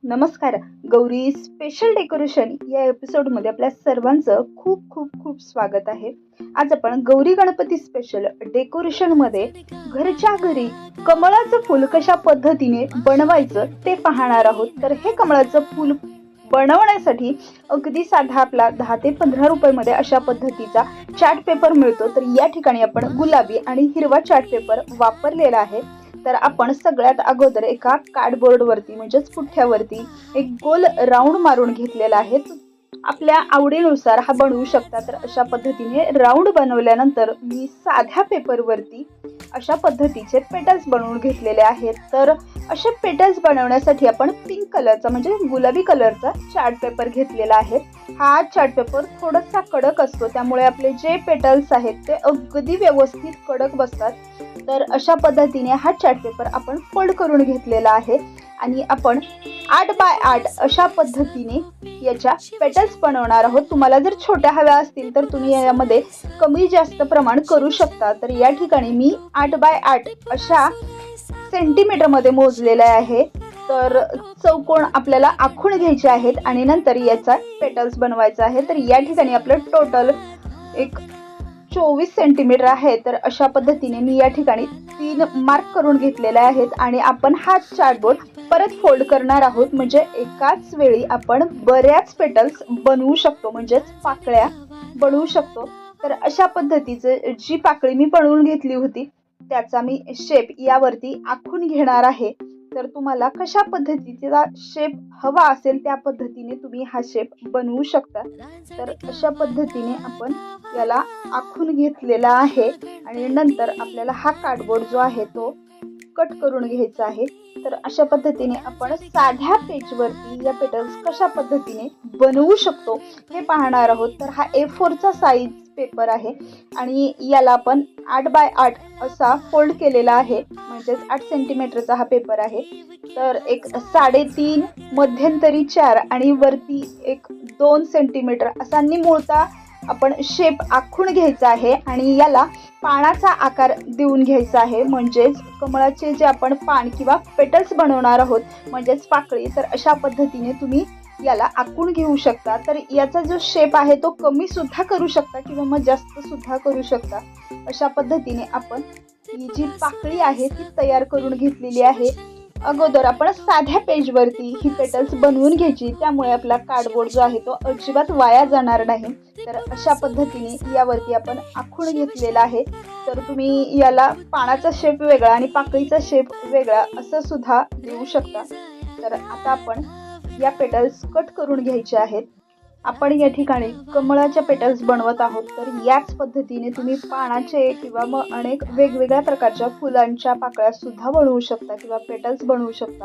नमस्कार. Gauri special decoration या एपिसोडमध्ये आपल्या सर्वांचं खूप खूप खूप स्वागत आहे. आज आपण गौरी गणपती स्पेशल डेकोरेशनमध्ये घरच्या घरी कमळाचं फूल कशा पद्धतीने बनवायचं ते पाहणार आहोत. तर हे कमळाचं फूल बनवण्यासाठी अगदी साधा आपला 10 ते 15 रुपयामध्ये अशा पद्धतीचा चार्ट पेपर मिळतो. तर या ठिकाणी आपण गुलाबी आणि हिरवा चार्ट पेपर वापरलेला आहे. तर आपण सगळ्यात अगोदर एका कार्डबोर्डवरती म्हणजेच पुठ्ठ्यावरती एक गोल राऊंड मारून घेतलेला आहे. आपल्या आवडीनुसार हा बनवू शकता. तर अशा पद्धतीने राऊंड बनवल्यानंतर मी साध्या पेपरवरती अशा पद्धतीचे पेटल्स बनवून घेतलेले आहेत. तर असे पेटल्स बनवण्यासाठी आपण पिंक कलरचा म्हणजे गुलाबी कलरचा चार्ट पेपर घेतलेला आहे. हा चार्ट पेपर थोडासा कडक असतो, त्यामुळे आपले जे पेटल्स आहेत ते अगदी व्यवस्थित कडक बसतात. तर अशा पद्धतीने हा चार्ट पेपर आपण फोल्ड करून घेतलेला आहे आणि आपण 8 बाय 8 अशा पद्धतीने याच्या पेटल्स बनवणार आहोत. तुम्हाला जर छोट्या हव्या असतील तर तुम्ही यामध्ये कमी जास्त प्रमाण करू शकता. तर या ठिकाणी मी 8 बाय 8 अशा सेंटीमीटरमध्ये मोजलेले आहे. तर चौकोन आपल्याला आखून घ्यायचे आहेत आणि नंतर याचा पेटल्स बनवायचा आहे. तर या ठिकाणी आपलं टोटल एक 24 सेंटीमीटर आहे. तर अशा पद्धतीने मी या ठिकाणी 3 मार्क करून घेतलेले आहेत आणि आपण हा चार्टबोर्ड परत फोल्ड करणार आहोत. म्हणजे एकाच वेळी आपण बऱ्याच पेटल्स बनवू शकतो, म्हणजेच पाकळ्या बनवू शकतो. तर अशा पद्धतीचं जी पाकळी मी बनवून घेतली होती त्याचा मी शेप यावरती आखून घेणार आहे. तर तुम्हाला कशा पद्धतीचा शेप हवा असेल त्या पद्धतीने तुम्ही हा शेप बनवू शकता. तर अशा पद्धतीने आपण याला आखून घेतलेला आहे आणि नंतर आपल्याला हा कार्डबोर्ड जो आहे तो कट करून घ्यायचा आहे. तर अशा पद्धतीने आपण साध्या पेजवरती या पेटल्स कशा पद्धतीने बनवू शकतो हे पाहणार आहोत. तर हा A4 चा साईज पेपर आहे आणि याला आपण 8 बाय 8 असा फोल्ड केलेला आहे, म्हणजेच 8 सेंटीमीटरचा हा पेपर आहे. तर एक 3.5 मध्यंतरी 4 आणि वरती एक 2 सेंटीमीटर असा निमुळता आपण शेप आखून घ्यायचा आहे आणि याला पानाचा आकार देऊन घ्यायचा आहे. म्हणजेच कमळाचे जे आपण पान किंवा पेटल्स बनवणार आहोत म्हणजेच पाकळी, तर अशा पद्धतीने तुम्ही याला आखून घेऊ शकता. तर याचा जो शेप आहे तो कमी सुद्धा करू शकता किंवा मग जास्त सुद्धा करू शकता. अशा पद्धतीने आपण ही जी पाकळी आहे ती तयार करून घेतलेली आहे. अगोदर आपण साध्या पेजवरती ही पेटल्स बनवून घ्यायची, त्यामुळे आपला कार्डबोर्ड जो आहे तो अजिबात वाया जाणार नाही. तर अशा पद्धतीने यावरती आपण आखून घेतलेला आहे. तर तुम्ही याला पानाचा शेप वेगळा आणि पाकळीचा शेप वेगळा असं सुद्धा देऊ शकता. तर आता आपण या पेटल्स कट करून घ्यायचे आहेत. आपण या ठिकाणी कमळाच्या पेटल्स बनवत आहोत. तर याच पद्धतीने तुम्ही पानाचे किंवा मग अनेक वेगवेगळ्या प्रकारच्या फुलांच्या पाकळ्या सुद्धा बनवू शकता किंवा पेटल्स बनवू शकता.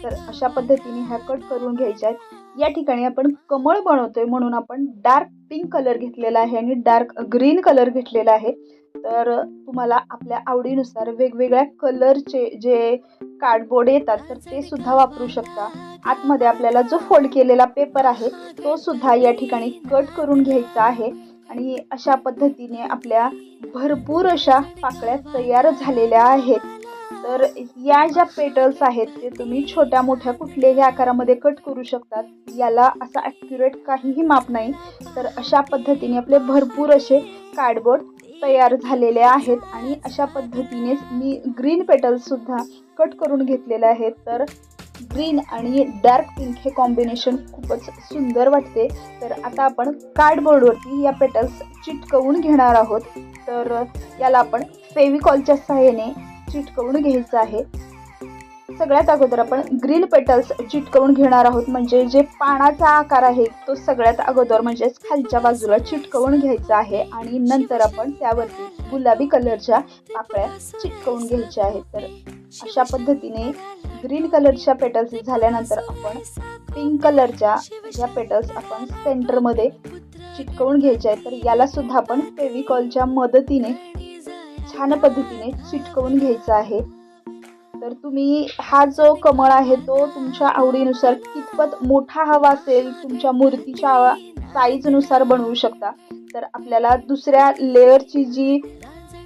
तर अशा पद्धतीने ह्या कट करून घ्यायच्या आहेत. या ठिकाणी आपण कमळ बनवतोय म्हणून आपण डार्क पिंक कलर घेतलेला आहे आणि डार्क ग्रीन कलर घेतलेला आहे. तर तुम्हाला आपल्या आवडीनुसार वेगवेगळ्या कलरचे जे कार्डबोर्ड येतात तर ते सुद्धा वापरू शकता. आतमध्ये आपल्याला जो फोल्ड केलेला पेपर आहे तो सुद्धा या ठिकाणी कट करून घ्यायचा आहे आणि अशा पद्धतीने आपल्या भरपूर अशा पाकळ्या तयार झालेल्या आहेत. तर या ज्या पेटल्स आहेत ते तुम्ही छोट्या मोठ्या कुठल्याही आकारामध्ये कट करू शकतात. याला असा ॲक्युरेट काहीही माप नाही. तर अशा पद्धतीने आपले भरपूर असे कार्डबोर्ड तयार झालेले आहेत आणि अशा पद्धतीनेच मी ग्रीन पेटल्स सुद्धा कट करून घेतलेले आहेत. तर ग्रीन आणि डार्क पिंक हे कॉम्बिनेशन खूपच सुंदर वाटते. तर आता आपण कार्डबोर्डवरती या पेटल्स चिटकवून घेणार आहोत. तर याला आपण फेविकॉलच्या सहाय्याने चिटकवून घ्यायचं आहे. सगळ्यात अगोदर आपण ग्रीन पेटल्स चिटकवून घेणार आहोत. म्हणजे जे पानाचा आकार आहे तो सगळ्यात अगोदर म्हणजेच खालच्या बाजूला चिटकवून घ्यायचा आहे आणि नंतर आपण त्यावरती गुलाबी कलरच्या पाकळ्या चिटकवून घ्यायच्या आहेत. तर अशा पद्धतीने ग्रीन कलरच्या पेटल्स झाल्यानंतर आपण पिंक कलरच्या या पेटल्स आपण सेंटरमध्ये चिटकवून घ्यायच्या आहेत. तर याला सुद्धा आपण फेविकॉलच्या मदतीने छान पद्धतीने चिटकवून घ्यायचा आहे. तर तुम्ही हा जो कमळ आहे तो तुमच्या आवडीनुसार कितपत मोठा हवा असेल तुमच्या मूर्तीच्या साईजनुसार बनवू शकता. तर आपल्याला दुसऱ्या लेअरची जी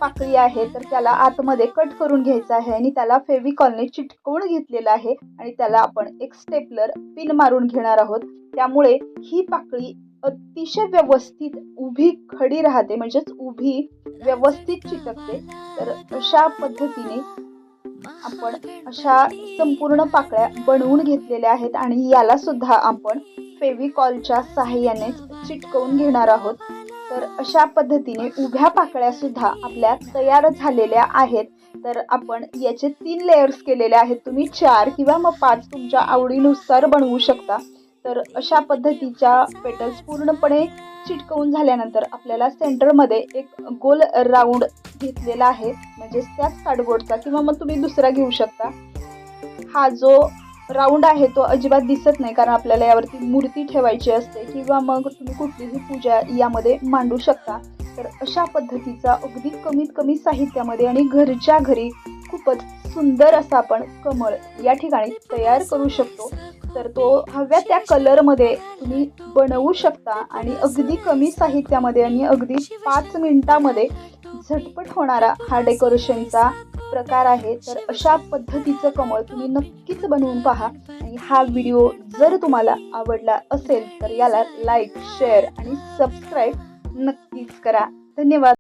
पाकळी आहे तर त्याला आतमध्ये कट करून घ्यायचं आहे आणि त्याला फेविकॉलने चिटकवून घेतलेलं आहे आणि त्याला आपण एक स्टेपलर पिन मारून घेणार आहोत. त्यामुळे ही पाकळी अतिशय व्यवस्थित उभी खडी राहते, म्हणजेच उभी व्यवस्थित चिटकते. तर अशा पद्धतीने आपण अशा संपूर्ण पाकळ्या बनवून घेतलेल्या आहेत आणि याला सुद्धा आपण फेविकॉलच्या सहाय्याने चिटकवून घेणार आहोत. तर अशा पद्धतीने उभ्या पाकळ्या सुद्धा आपल्या तयार झालेल्या आहेत. तर आपण याचे 3 लेयर्स केलेले आहेत. तुम्ही 4 किंवा मग 5 तुमच्या आवडीनुसार बनवू शकता. तर अशा पद्धतीच्या पेटल्स पूर्णपणे चिटकवून झाल्यानंतर आपल्याला सेंटरमध्ये एक गोल राऊंड घेतलेला आहे, म्हणजेच त्याच कार्डबोर्डचा किंवा मग तुम्ही दुसरा घेऊ शकता. हा जो राऊंड आहे तो अजिबात दिसत नाही, कारण आपल्याला यावरती मूर्ती ठेवायची असते किंवा मग तुम्ही कुठलीही पूजा यामध्ये मांडू शकता. तर अशा पद्धतीचा अगदी कमीत कमी साहित्यामध्ये आणि घरच्या घरी खूपच सुंदर असा आपण कमळ या ठिकाणी तयार करू शकतो. तर तो हव्या त्या कलरमध्ये तुम्ही बनवू शकता आणि अगदी कमी साहित्यामध्ये आणि अगदी 5 मिनिटामध्ये झटपट होणारा हा डेकोरेशनचा प्रकार आहे. तर अशा पद्धतीचं कमळ तुम्ही नक्कीच बनवून पहा आणि हा व्हिडिओ जर तुम्हाला आवडला असेल तर याला लाईक, शेअर आणि सबस्क्राईब नक्कीच करा. धन्यवाद.